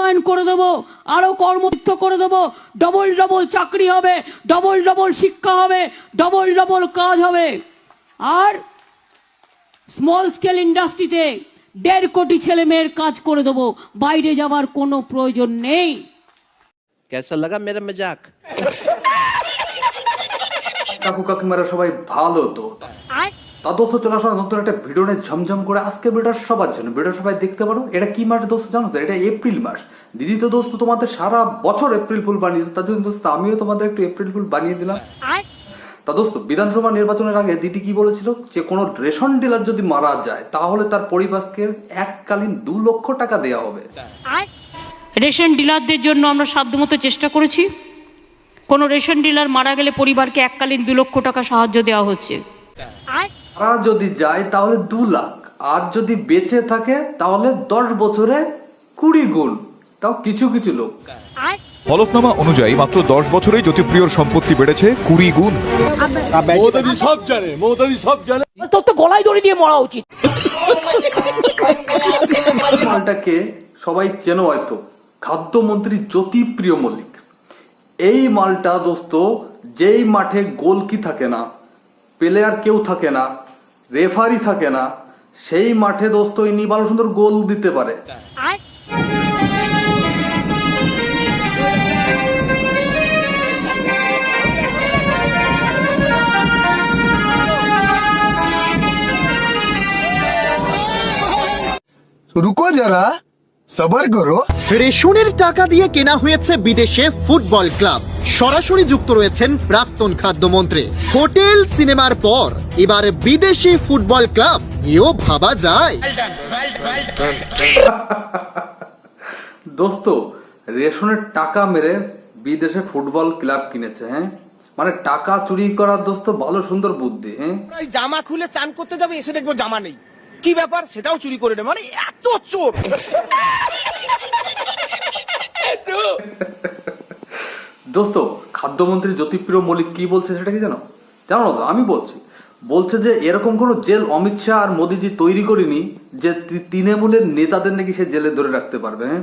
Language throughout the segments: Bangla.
উন্নয়ন করে দেবো, আরো কর্মযুক্ত করে দেবো, ডবল ডবল চাকরি হবে, ডবল ডবল শিক্ষা হবে, ডবল ডবল কাজ হবে। আর স্মল স্কেল ইন্ডাস্ট্রিতে 1.5 কোটি ছেলে মেয়ের কাজ করে দেবো, বাইরে যাওয়ার কোনো প্রয়োজন নেই। कैसा लगा मेरा मजाक? কাকু কাকিমারা সবাই ভালো তো? তা দোস্ত চলে আসা নতুন একটা ভিডিও নিয়ে ঝমঝম করে। আজকে ভিডিওটা সবার জন্য, ভিডিও সবাই দেখতে পারো। এটা কি মাস দোস্ত জানো তো? এটা এপ্রিল মাস। দিদি তো দোস্ত তোমাদের সারা বছর এপ্রিল ফুল বানিয়েছে, তার জন্য দোস্ত আমিও তোমাদের একটু এপ্রিল ফুল বানিয়ে দিলাম। তা দোস্ত বিধানসভা নির্বাচনের আগে দিদি কি বলেছিল, যে কোনো রেশন ডিলার যদি মারা যায় তাহলে তার পরিবারকে এককালীন 2 লক্ষ টাকা দেওয়া হবে। রেশন ডিলারদের জন্য আমরা সাধ্যমতো চেষ্টা করেছি। কোনো রেশন ডিলার মারা গেলে পরিবারকে এককালীন 2 লক্ষ টাকা সাহায্য দেওয়া হচ্ছে। মারা যদি যায় তাহলে 2 লাখ, আর যদি বেঁচে থাকে তাহলে 10 বছরে 20 গুণ, তাও কিছু কিছু লোক। হলফনামা অনুযায়ী মাত্র 10 বছরেই জ্যোতিপ্রিয়র সম্পত্তি বেড়েছে 20 গুণ। মমতাদি সব জানে, মমতাদি সব জানে। তোর তো গলায় দড়ি দিয়ে মরা উচিত। মালটাকে সবাই চেনো হয়তো, খাদ্যমন্ত্রী জ্যোতিপ্রিয় মল্লিক। এই মালটা দোস্ত যেই মাঠে গোলকি থাকে না, প্লেয়ার কেউ থাকে না, রেফারি থাকে না, সেই মাঠে দোস্ত ইনি ভালো সুন্দর গোল দিতে পারে। রুকো যারা, সবার করো। রেশনের টাকা দিয়ে কেনা হয়েছে বিদেশে ফুটবল ক্লাব। সরাসরি যুক্ত রয়েছেন প্রাক্তন খাদ্যমন্ত্রী। হোটেল সিনেমার পর এবার বিদেশি ফুটবল ক্লাব, এও ভাবা যায়। দোস্ত রেশনের টাকা মেরে বিদেশে ফুটবল ক্লাব কিনেছে। হ্যাঁ, মানে টাকা চুরি করার দোস্ত ভালো সুন্দর বুদ্ধি। হ্যাঁ, জামা খুলে চান করতে যাবে, এসে দেখবো জামা নেই। কি ব্যাপার, সেটাও চুরি করে নেবে, মানে এত চোর। দোস্ত খাদ্যমন্ত্রী জ্যোতিপ্রিয় মল্লিক কি বলছে সেটা কি জানো? জানো না তো? আমি বলছে যে এরকম কোন জেল অমিত শাহ আর মোদিজি তৈরি করেনি যে তৃণমূলের নেতাদের নাকি সে জেলে ধরে রাখতে পারবে। হ্যাঁ,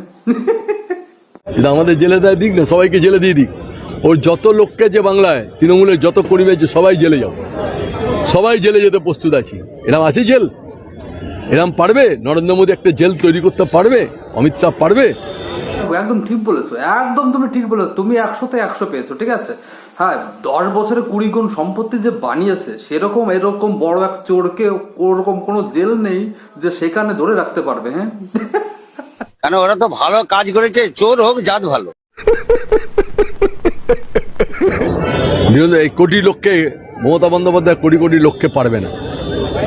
আমাদের জেলে দেয় দিক না, সবাইকে জেলে দিয়ে দিক। ওর যত লোককে যে বাংলায় তৃণমূলের যত কর্মী যে সবাই জেলে যাও, সবাই জেলে যেতে প্রস্তুত আছি। এরকম আছে জেল? এরকম পারবে নরেন্দ্র মোদী একটা জেল তৈরি করতে পারবে? অমিত শাহ পারবে? একদম ঠিক বলেছো, একদম তুমি ঠিক বলেছো। তুমি 100-তে 100 পেয়েছো, ঠিক আছে। হ্যাঁ, 10 বছরে 20 গুণ সম্পত্তি যে বানিয়েছে, সেরকম এরকম বড় এক চোরকে ওরকম কোনো জেল নেই যে সেখানে ধরে রাখতে পারবে। হ্যাঁ, কেন ওরা তো ভালো কাজ করেছে, চোর হোক জাত ভালো। এই কোটি লোককে মমতা বন্দ্যোপাধ্যায় কোটি কোটি লোককে পারবে না।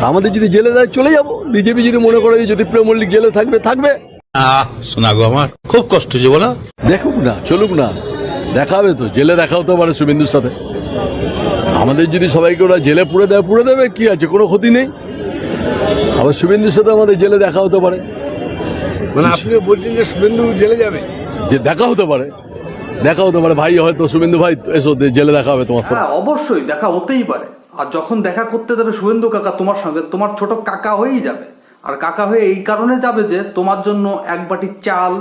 আমাদের যদি জেলে দেয় চলে যাবো। বিজেপি যদি মনে করে যে জ্যোতিপ্রিয় মল্লিক জেলে থাকবে থাকবে। শোনা গো, আমার খুব কষ্ট হচ্ছে বলো। দেখুক না, চলুক না, দেখা হবে তো। জেলে দেখা হতে পারে শুভেন্দুর সাথে। আমাদের যদি সবাইকে ওরা জেলে পুড়ে দেবে, কি আছে, কোনো ক্ষতি নেই। আবার শুভেন্দুর সাথে আমাদের জেলে দেখা হতে পারে। মানে আপনি বলছেন যে শুভেন্দু জেলে যাবে? যে দেখা হতে পারে ভাই, হয়তো শুভেন্দু ভাই এসো জেলে দেখা হবে তোমার সাথে। হ্যাঁ, অবশ্যই দেখা হতেই পারে। আর যখন দেখা করতে যাবে শুভেন্দু কাকা তোমার সঙ্গে, তোমার ছোট কাকা হয়েই যাবে। আর কাকা হয়ে এই কারণে যাবে যে তোমার জন্য 1 বাটি চাল,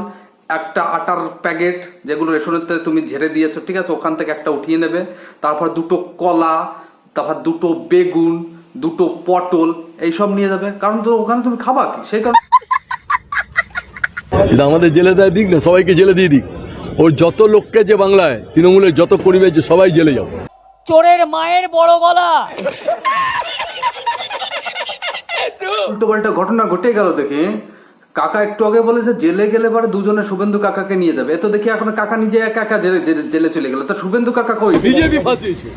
একটা আটার প্যাকেট যেগুলো রেশনের থেকে তুমি ঝেড়ে দিয়েছো, ঠিক আছে, ওখান থেকে একটা উঠিয়ে নেবে। তারপর 2টো কলা, তারপর 2টো বেগুন, 2টো পটল, এইসব নিয়ে যাবে। কারণ তো ওখানে তুমি খাবা কি, সেই কারণে। আমাদের জেলে দেয় দিক না, সবাইকে জেলে দিয়ে দিক। ওর যত লোককে যে বাংলায় তৃণমূলের যত কর্মী যে সবাই জেলে যাও। চোরের মায়ের বড় গলা। উল্টো পাল্টা ঘটনা ঘটে গেল দেখে কাকা একটু আগে বলেছে জেলে গেলে পরে দুজনে শুভেন্দু কাকাকে নিয়ে যাবে। এত দেখি এখন কাকা নিজে একা একা জেলে চলে গেল। তা শুভেন্দু কাকা কই? বিজেপি ফাঁসিয়েছে।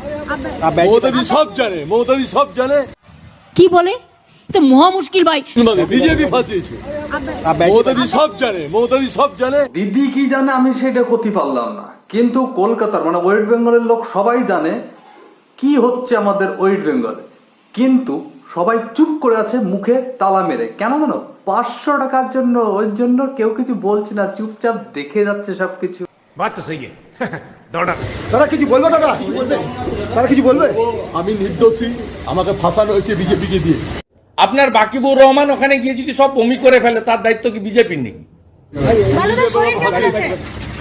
মমতাদি সব জানে, মমতাদি সব জানে। কি বলে? তো মহা মুশকিল ভাই। বিজেপি ফাঁসিয়েছে। মমতাদি সব জানে, মমতাদি সব জানে। দিদি কি জানে আমি সেটা করতে পারলাম না, কিন্তু কলকাতার মানে ওয়েস্ট বেঙ্গলের লোক সবাই জানে কি হচ্ছে আমাদের ওয়েস্ট বেঙ্গলে। কিন্তু সবাই চুপ করে আছে, মুখে তালা মেরে। কেন জানো? 500 টাকার জন্য। ওই জন্য কেউ কিছু বলছে না, চুপচাপ দেখে যাচ্ছে সবকিছু। তারা কিছু বলবে? তারা কিছু বলবে? আমি নির্দোষী, আমাকে ফাঁসানো হয়েছে বিজেপিকে দিয়ে। আপনার বাকিবুর রহমান ওখানে গিয়ে যদি সব বমি করে ফেলে, তার দায়িত্ব কি বিজেপির নাকি?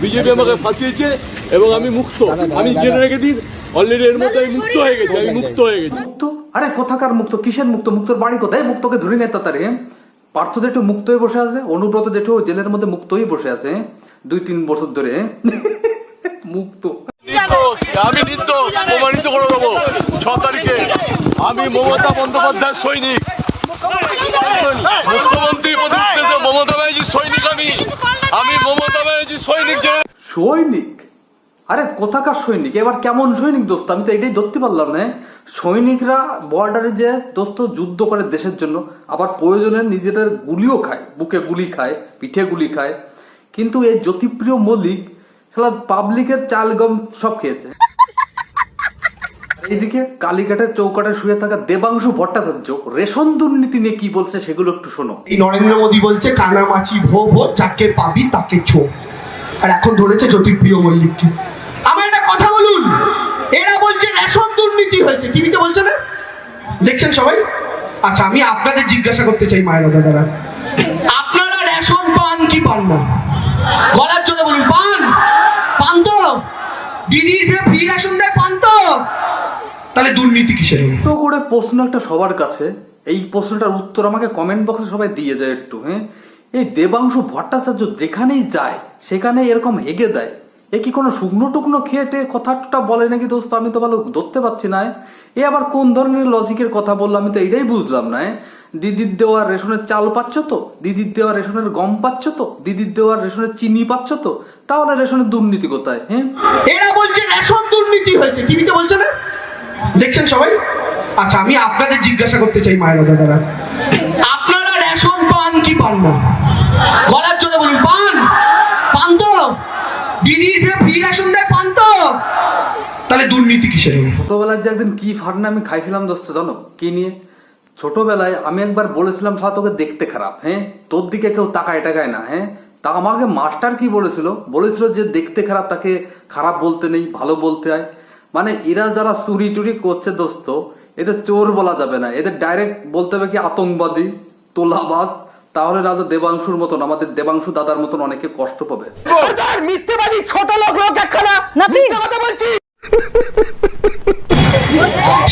বিজেপি আমাকে ফাঁসিয়েছে এবং আমি মুক্ত, আমি জেনে রেখে দিন অলরেডি এর মধ্যে আমি মুক্ত হয়ে গেছি, আমি মুক্ত হয়ে গেছি। মুক্ত? আরে কোথাকার মুক্ত? কিসের মুক্ত? মুক্তর বাড়ি কোথায়? মুক্তকে ধরে নেই তাড়াতাড়ি। পার্থ জেঠু মুক্ত হয়ে বসে আছে, অনুব্রত জেঠু জেলের মধ্যে মুক্ত হয়ে বসে আছে 2-3 বছর ধরে। মুক্ত আমি নির্দোষ প্রমাণিত করে দেবো 6 তারিখে। আমি মমতা বন্দ্যোপাধ্যায়ের সৈনিক, মুখ্যমন্ত্রী পদে মমতা ব্যানার্জির সৈনিক। আমি মমতা ব্যানার্জির সৈনিক। সৈনিক? আরে কোথাকার সৈনিক? এবার কেমন সৈনিক দোস্ত? আমি তো এটাই ধরতে পারলাম না। সৈনিকরা বর্ডারে যে দোস্ত যুদ্ধ করে দেশের জন্য, আবার প্রয়োজনে নিজেদের গুলিও খায়, বুকে গুলি খায়, পিঠে গুলি খায়। কিন্তু এই জ্যোতিপ্রিয় মল্লিক খেলা পাবলিকের চাল গম সব খেয়েছে। এইদিকে কালীঘাটের চৌকাটে শুয়ে থাকা দেবাংশু ভট্টাচার্য রেশন দুর্নীতি নিয়ে কি বলছে সেগুলো একটু শোনো। এই নরেন্দ্র মোদী বলছে কানামাছি ভো ভো, যাকে পাবি তাকে ছো, আর এখন ধরেছে জ্যোতিপ্রিয় মল্লিককে। আমার একটা কথা বলুন, এরা বলছে রেশন দুর্নীতি হয়েছে, টিভিতে বলছে না, দেখছেন সবাই? আচ্ছা, আমি আপনাদের জিজ্ঞাসা করতে চাই মায়েরা দাদারা, আপনারা রেশন পান কি পান না? গলার জোরে বলুন, পান? পান তো? দিদির ফ্রি রেশন দেয়, পান তো? তাহলে দুর্নীতি কিসের? তো করে প্রশ্ন একটা সবার কাছে, এই প্রশ্নটার উত্তর আমাকে কমেন্ট বক্সে সবাই দিয়ে যায় একটু। হ্যাঁ, এই দেবাংশু ভট্টাচার্য যেখানেই যায় সেখানে এরকম হেগে দেয়। এ কি কোনো শুকনো টুকনো খেয়ে কথাটা বলে নাকি দোস্ত? আমি তো ভালো ধরতে পারছি না। এ আবার কোন ধরনের লজিকের কথা বললো আমি তো এটাই বুঝলাম না। দিদির দেওয়া রেশনের চাল পাচ্ছ তো, দিদির দেওয়া রেশনের গম পাচ্ছ তো, দিদির দেওয়া রেশনের চিনি পাচ্ছ তো, তাহলে রেশনের দুর্নীতি কোথায়? হ্যাঁ, এরা বলছে রেশন দুর্নীতি হয়েছে, টিভিতে বলছে না, দেখছেন সবাই? আচ্ছা, আমি আপনাদের জিজ্ঞাসা করতে চাই মায়েরা দাদারা, আপনারা রেশন পান কি পান না? গলার জোরে বলুন, পান? পান তো? দিদির ফ্রি রেশন দেয়, পান তো? তাহলে দুর্নীতি কিসের? ছোটবেলায় যে একদিন কি ফাটনা আমি খাইছিলাম দোস্ত জানো কি নিয়ে? ছোটবেলায় আমি একবার বলেছিলাম সারা তোকে দেখতে খারাপ, হ্যাঁ, তোর দিকে কেউ তাকায় টাকায় না। হ্যাঁ, তা আমাকে মাস্টার কি বলেছিল যে দেখতে খারাপ তাকে খারাপ বলতে নেই, ভালো বলতে হয়। মানে এরা যারা চুরি টুরি করছে দোস্ত, এদের চোর বলা যাবে না, এদের ডাইরেক্ট বলতে হবে কি আতঙ্কবাদী, তোলাবাজ। তাহলে না তো দেবাংশুর মতন, আমাদের দেবাংশু দাদার মতন অনেকে কষ্ট পাবে। মিথ্যেবাদী ছোট লোক একখানা, মিথ্যে কথা বলছি।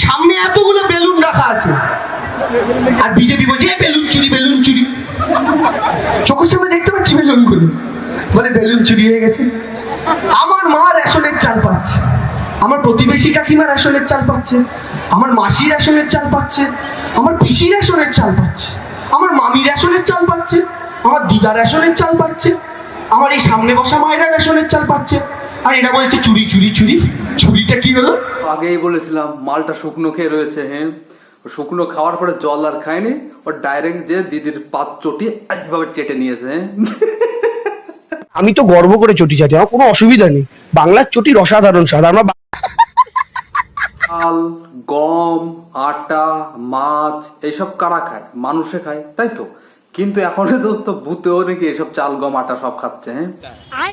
সামনে এতগুলো বেলুন রাখা আছে, আর বিজেপি বলছে বেলুন চুরি, বেলুন চুরি। চোখের সামনে দেখতে পাচ্ছি বেলুন গুলো, বলে বেলুন চুরি হয়ে গেছে। আমার মা রেশনের চাল পাচ্ছে, আমার প্রতিবেশী কাকিমা রেশনের চাল পাচ্ছে, আমার মাসি রেশনের চাল পাচ্ছে, আমার পিসি রেশনের চাল পাচ্ছে, আমার মামি রেশনের চাল পাচ্ছে, আমার দিদা রেশনের চাল পাচ্ছে, আমার এই সামনে বসা মায়েরা রেশনের চাল পাচ্ছে, আর এরা বলছে চুরি চুরি চুরি। চুরিটা কি হলো? আগেই বলেছিলাম মালটা শুকনো খেয়ে রয়েছে। হ্যাঁ, শুকনো খাওয়ার পরে জল আর খায়নি, ও ডাইরেক্ট যে দিদির পাত চটি একভাবে চেটে নিয়েছে। আমি তো গর্ব করে চটি চাটি, আমার কোনো অসুবিধা নেই। বাংলার চটির অসাধারণ স্বাদ। আমরা চাল, গম, আটা, মাছ এইসব কারা খায়? মানুষে খায়, তাই তো? কিন্তু এখন দোস্ত ভূতেও নাকি এসব চাল, গম, আটা সব খাচ্ছে। হ্যাঁ,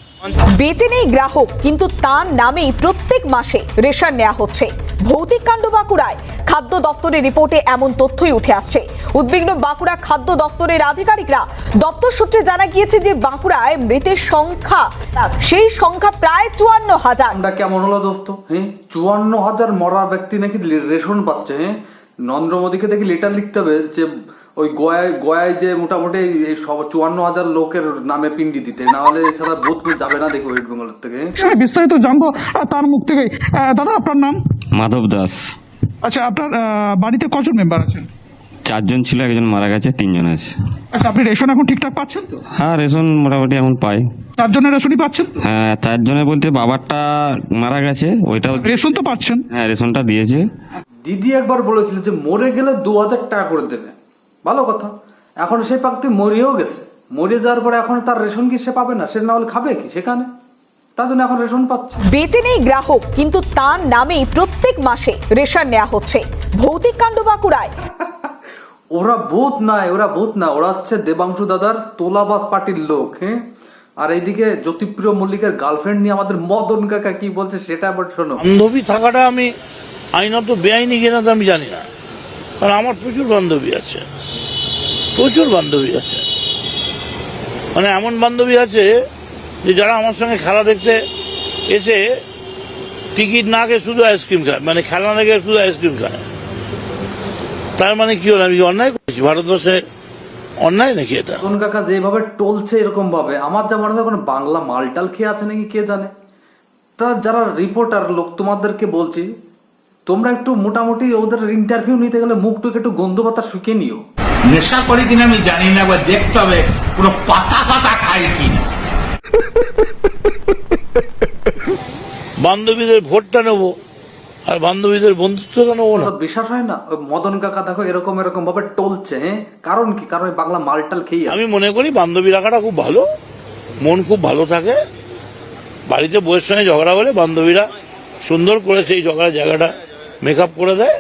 বেঁচে নেই গ্রাহক, কিন্তু তার নামেই প্রত্যেক মাসে রেশন নেওয়া হচ্ছে। ভৌতিক কাণ্ড বাঁকুড়ায়। খাদ্য দপ্তরের রিপোর্টে এমন তথ্যই উঠে আসছে। উদ্বিগ্ন বাঁকুড়া খাদ্য দপ্তরের আধিকারিকরা। দপ্তর সূত্রে জানা গিয়েছে যে বাঁকুড়ায় মৃতের সংখ্যা, সেই সংখ্যা প্রায় 54,000। আমরা কেমন হলো দোস্ত? হ্যাঁ, 54,000 মরা ব্যক্তি নাকি রেশন পাচ্ছে। হ্যাঁ, নরেন্দ্র মোদীকে দেখি লেটার লিখতে হবে যে ওই গয়ায় যে মোটামুটি এই সব 54,000 লোকের নামে পিন্ডি দিতে, না হলে এছাড়া ভূত যাবে না দেখো ওয়েস্ট বেঙ্গলের থেকে। বিস্তারিত জানবো তার মুখ থেকে। দাদা, আপনার নাম? মাধব দাস। আচ্ছা, আপনার বাড়িতে কজন মেম্বার আছেন? 4 জন ছিল, একজন মারা গেছে, 3 জন আছে। আচ্ছা, আপনি রেশন এখন ঠিকঠাক পাচ্ছেন তো? হ্যাঁ, রেশন মোটামুটি এখন পাই। 4 জনের রেশনই পাচ্ছেন তো? হ্যাঁ, 4 জনের বলতে বাবারটা মারা গেছে, ওইটা রেশন তো পাচ্ছেন? হ্যাঁ, রেশনটা দিয়েছে। দিদি একবার বলেছিল যে মরে গেলে 2,000 টাকা করে দেবে, ভালো কথা। এখন সেই পাক্তি মরিয়েও গেছে, মরে যাওয়ার পরে এখন তার রেশন কি সে পাবে না? সে না হলে খাবে কি সেখানে? তার জন্য এখন রেশন পাচ্ছে। বেঁচে নেই গ্রাহক, কিন্তু তার নামেই প্রত্যেক মাসে রেশন নেওয়া হচ্ছে। ভৌতিক কাণ্ড বাঁকুড়ায়। ওরা ভূত নয়, ওরা হচ্ছে দেবাংশু দাদার তোলাবাজ পার্টির লোক। হ্যাঁ, আর এইদিকে জ্যোতিপ্রিয় মল্লিকের গার্লফ্রেন্ড নিয়ে আমাদের মদন কাকা কি বলছে সেটা আবার শোনো। বান্ধবী থাকাটা আমি আইনত বেআইনি কিনা তো আমি জানি না, কারণ আমার প্রচুর বান্ধবী আছে। মানে এমন বান্ধবী আছে যে যারা আমার সঙ্গে খেলা দেখতে এসে টিকিট না খেয়ে শুধু আইসক্রিম খায়, মানে খেলা না দেখে শুধু আইসক্রিম খায়। তার মানে কি হলো, আমি কি অন্যায় করেছি? ভারতবর্ষে অন্যায় নাকি এটা? মদন কাকা যেভাবে টলছে এরকম ভাবে, আমার যা মনে হয় কোনো বাংলা মালটাল খেয়ে আছে নাকি কে জানে। তা যারা রিপোর্টার লোক তোমাদেরকে বলছি, তোমরা একটু মোটামুটি ওদের ইন্টারভিউ নিতে গেলে মুখটুকে একটু গন্ধ পাতা শুকিয়ে নিও। নেশা করি কিনা আমি জানি না, একবার দেখতে হবে পুরো পাতা পাতা খাই কিনা। বান্ধবীদের ভোটটা নেবো আর বান্ধবীদের বন্ধুত্বটা নেবো না? বিশ্বাস হয় না? ওই মদন কাকা দেখো এরকম এরকম ভাবে টলছে, হ্যাঁ কারণ কি? কারণ ওই বাংলা মালটাল খেয়ে। আমি মনে করি বান্ধবী রাখাটা খুব ভালো, মন খুব ভালো থাকে। বাড়িতে বউয়ের সঙ্গে ঝগড়া হলে বান্ধবীরা সুন্দর করে সেই ঝগড়া জায়গাটা মেকআপ করে দেয়,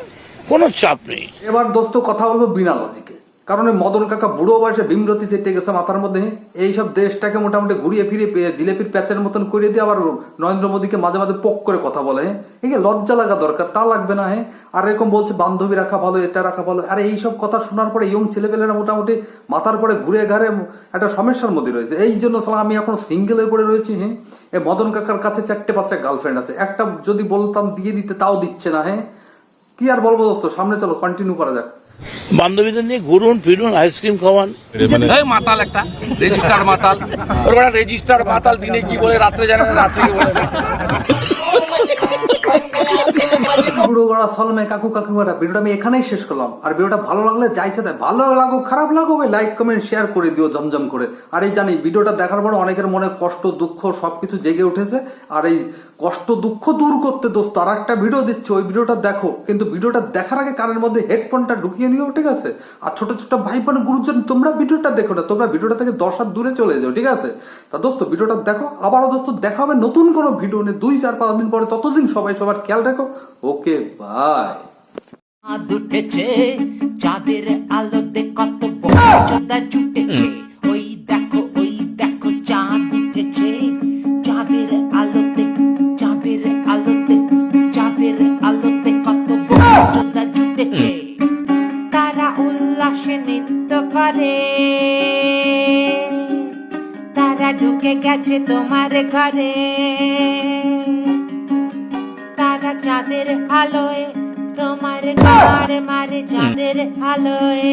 কোনো চাপ নেই। এবার দোস্ত কথা বলবো বিনা লজিকে, কারণ ওই মদন কাকা বুড়ো বয়সে ভীমরতি চেটে গেছে মাথার মধ্যে। এইসব দেশটাকে মোটামুটি ঘুরিয়ে ফিরে জিলেপির প্যাচের মতন করে দিয়ে আবার নরেন্দ্র মোদীকে মাঝে মাঝে পক করে কথা বলে। হ্যাঁ লজ্জা লাগা দরকার, তা লাগবে না। হ্যাঁ আর এরকম বলছে বান্ধবী রাখা ভালো, এটা রাখা ভালো। আরে এইসব কথা শোনার পরে ইয়ং ছেলেপেলেরা মোটামুটি মাথার পরে ঘুরে ঘাড়ে একটা সমস্যার মধ্যে রয়েছে। এই জন্য সালা আমি এখন সিঙ্গেল হয়ে পড়ে রয়েছি। হ্যাঁ এই মদন কাকার কাছে 4-5টা গার্লফ্রেন্ড আছে, একটা যদি বলতাম দিয়ে দিতে তাও দিচ্ছে না। হ্যাঁ কি আর বলবো দোস্ত, সামনে চলো কন্টিনিউ করা যাক। বান্ধবীদের নিয়ে ঘুরুন ফিরুন, আইসক্রিম খাওয়ান। মাতাল একটা রেজিস্টার মাতাল, ওর বড় রেজিস্টার মাতাল, দিনে কি বলে রাত্রে জানে না, রাত্রে কি বলে। বুড়ো গড়া সলমে কাকু কাকুমারা, ভিডিওটা আমি এখানেই শেষ করলাম। আর ভিডিওটা ভালো লাগলে যাইছে তাই, ভালো লাগুক খারাপ লাগুক, লাইক কমেন্ট শেয়ার করে দিও জমজম করে। আর এই জানি ভিডিওটা দেখার পর অনেকের মনে কষ্ট দুঃখ সবকিছু জেগে উঠেছে। আর এই কষ্ট দুঃখ দূর করতে দোস্ত আর একটা ভিডিও দিচ্ছে, ওই ভিডিওটা দেখো। কিন্তু ভিডিওটা দেখার আগে কানের মধ্যে হেডফোনটা ঢুকিয়ে নিও, ঠিক আছে? আর ছোট ছোট ভাই বোন গুরুজন, তোমরা ভিডিওটা দেখো না, তোমরা ভিডিওটা থেকে 10 হাত দূরে চলে যাও, ঠিক আছে? তা দোস্ত ভিডিওটা দেখো, আবারও দোস্ত দেখা হবে নতুন কোনো ভিডিও নিয়ে 2-4-5 দিন পরে। ততদিন সবাই সবার খেয়াল রাখো। Okay bye. উঠেছে চাঁদের আলোতে কত বড় চোদা জুটেছে, ওই দেখো চাঁদ উঠেছে চাঁদের আলোতে, চাঁদের আলোতে, চাঁদের আলোতে কত বড় চোদা জুটেছে। তারা উল্লাসে নৃত্য করে, তারা ঢুকে গেছে তোমার ঘরে, তারা চাঁদের আলোয় তোমার ঘর মারে, চাঁদের আলোয়।